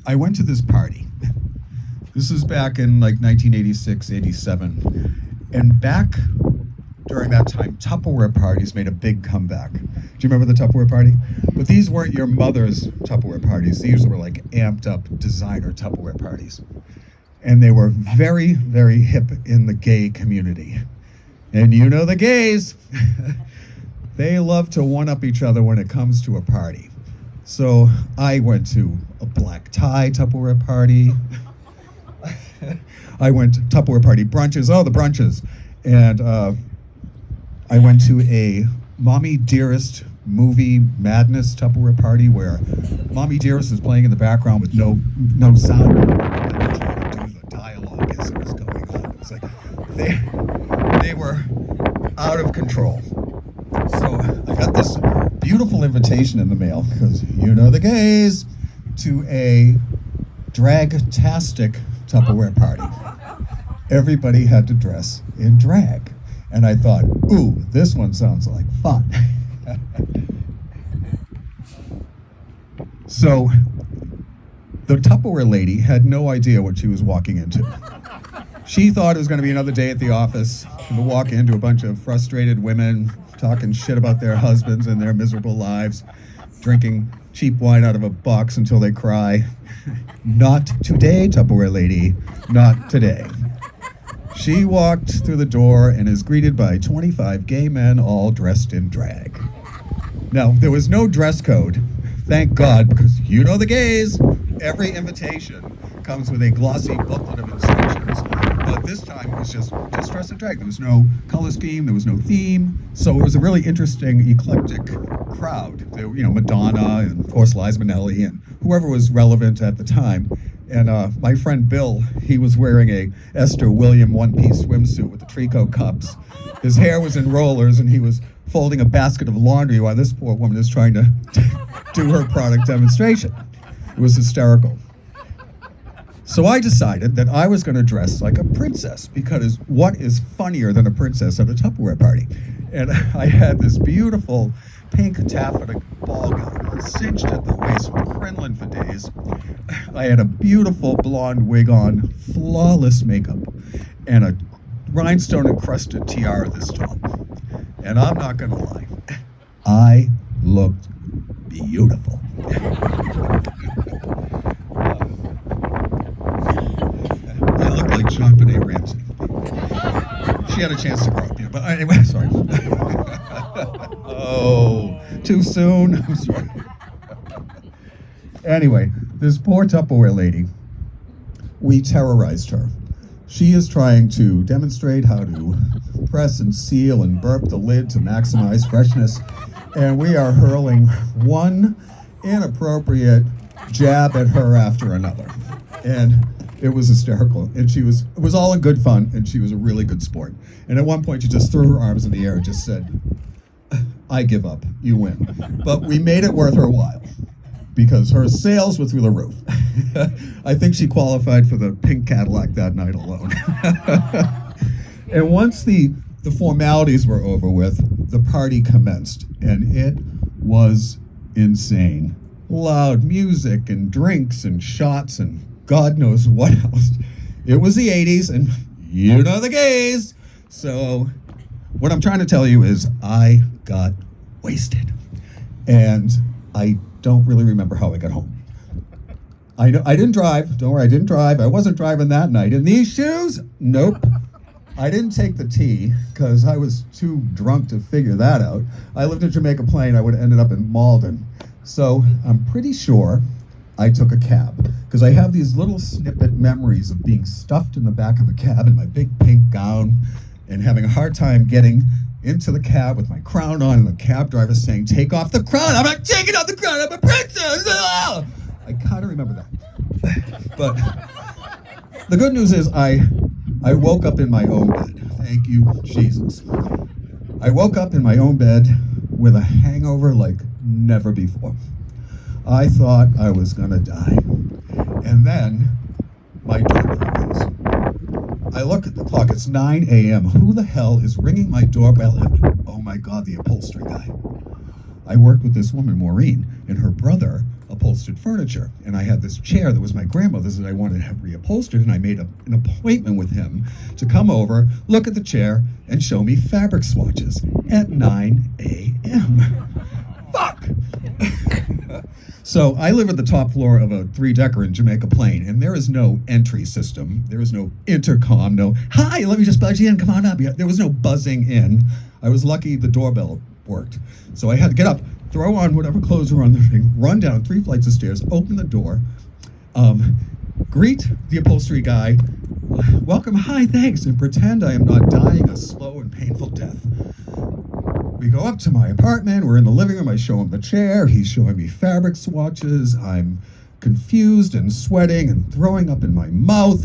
I went to this party. This was back in like 1986, 87. And back during that time, Tupperware parties made a big comeback. Do you remember the Tupperware party? But these weren't your mother's Tupperware parties. These were like amped up designer Tupperware parties. And they were very, very hip in the gay community. And you know the gays. They love to one-up each other when it comes to a party. So I went to a black tie Tupperware party. I went to Tupperware party brunches. Oh, the brunches. And I went to a Mommy Dearest movie madness Tupperware party where Mommy Dearest was playing in the background with no sound. And trying to do the dialogue as it was going on. It was like they were out of control. So I got this beautiful invitation in the mail, because you know the gays, to a drag-tastic Tupperware party. Everybody had to dress in drag. And I thought, ooh, this one sounds like fun. So the Tupperware lady had no idea what she was walking into. She thought it was going to be another day at the office, to walk into a bunch of frustrated women talking shit about their husbands and their miserable lives, drinking cheap wine out of a box until they cry. Not today, Tupperware lady, not today. She walked through the door and is greeted by 25 gay men all dressed in drag. Now, there was no dress code, thank God, because you know the gays. Every invitation comes with a glossy booklet of instructions. But this time it was just dress in drag. There was no color scheme, there was no theme. So it was a really interesting, eclectic crowd. There, Madonna and of course Liza Minnelli and whoever was relevant at the time. And my friend Bill, he was wearing a Esther William one-piece swimsuit with the Trico cups. His hair was in rollers and he was folding a basket of laundry while this poor woman is trying to do her product demonstration. It was hysterical. So I decided that I was going to dress like a princess, because what is funnier than a princess at a Tupperware party? And I had this beautiful pink taffeta ball gown, cinched at the waist with crinoline for days. I had a beautiful blonde wig on, flawless makeup, and a rhinestone-encrusted tiara this tall. And I'm not going to lie, I looked beautiful. I looked like Jean Benet Ramsey. She had a chance to grow up, but anyway, sorry. Oh, too soon? I'm sorry. Anyway, this poor Tupperware lady, we terrorized her. She is trying to demonstrate how to press and seal and burp the lid to maximize freshness, and we are hurling one inappropriate jab at her after another. And it was hysterical, and it was all in good fun, and she was a really good sport. And at one point, she just threw her arms in the air and just said, I give up, you win. But we made it worth her while, because her sales were through the roof. I think she qualified for the pink Cadillac that night alone. And once the formalities were over with, the party commenced, and it was insane. Loud music and drinks and shots and God knows what else. It was the 80s, and you know the gays. So what I'm trying to tell you is I got wasted. And I don't really remember how I got home. I didn't drive. Don't worry, I didn't drive. I wasn't driving that night. In these shoes? Nope. I didn't take the T because I was too drunk to figure that out. I lived in Jamaica Plain. I would have ended up in Malden. So I'm pretty sure I took a cab, because I have these little snippet memories of being stuffed in the back of a cab in my big pink gown and having a hard time getting into the cab with my crown on, and the cab driver saying, take off the crown. I'm not taking off the crown. I'm a princess. Ah! I kind of remember that. But the good news is I woke up in my own bed. Thank you, Jesus. I woke up in my own bed with a hangover like never before. I thought I was gonna die. And then my doorbell rings. I look at the clock, it's 9 a.m. Who the hell is ringing my doorbell? And, oh my God, the upholstery guy. I worked with this woman, Maureen, and her brother upholstered reupholstered furniture. And I had this chair that was my grandmother's that I wanted to have reupholstered, and I made an appointment with him to come over, look at the chair, and show me fabric swatches at 9 a.m. Fuck! So I live at the top floor of a 3-decker in Jamaica Plain, and there is no entry system. There is no intercom, no, hi, let me just buzz you in, come on up. There was no buzzing in. I was lucky the doorbell worked. So I had to get up, throw on whatever clothes were on the thing, run down 3 flights of stairs, open the door, greet the upholstery guy, welcome, hi, thanks, and pretend I am not dying a slow and painful death. We go up to my apartment, we're in the living room, I show him the chair, he's showing me fabric swatches, I'm confused and sweating and throwing up in my mouth,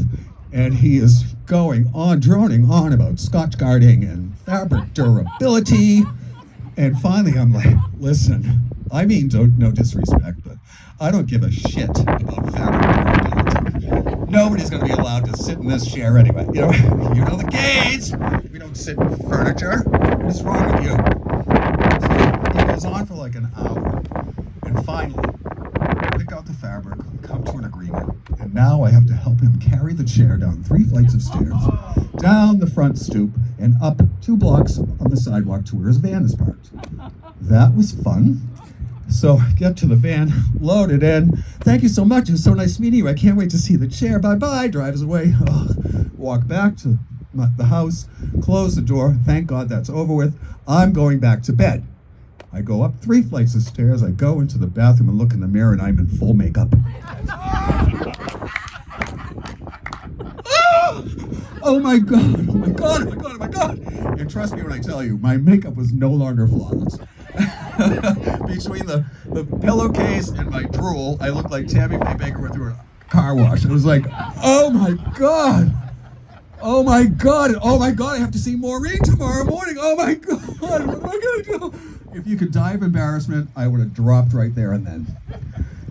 and he is going on, droning on about Scotch guarding and fabric durability, and finally I'm like, listen, I mean no disrespect, but I don't give a shit about fabric durability. Nobody's gonna be allowed to sit in this chair anyway, you know the gays, we don't sit in furniture, what is wrong with you? So he goes on for like an hour, and finally, pick out the fabric, come to an agreement, and now I have to help him carry the chair down 3 flights of stairs, down the front stoop, and up 2 blocks on the sidewalk to where his van is parked. That was fun. So I get to the van, load it in. Thank you so much, it was so nice meeting you. I can't wait to see the chair, bye-bye, drives away. Walk back to the house, close the door, thank God that's over with. I'm going back to bed. I go up 3 flights of stairs, I go into the bathroom and look in the mirror, and I'm in full makeup. Oh my God, oh my God, oh my God, oh my God. And trust me when I tell you, my makeup was no longer flawless. Between the pillowcase and my drool, I looked like Tammy Faye Baker went through a car wash. It was like, oh my God. Oh my God, oh my God, I have to see Maureen tomorrow morning. Oh my God, what am I gonna do? If you could die of embarrassment, I would have dropped right there and then.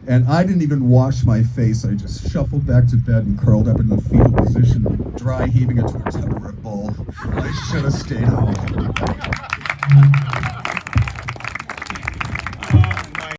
And I didn't even wash my face. I just shuffled back to bed and curled up in the fetal position, dry heaving into a Tupperware bowl. I should have stayed home.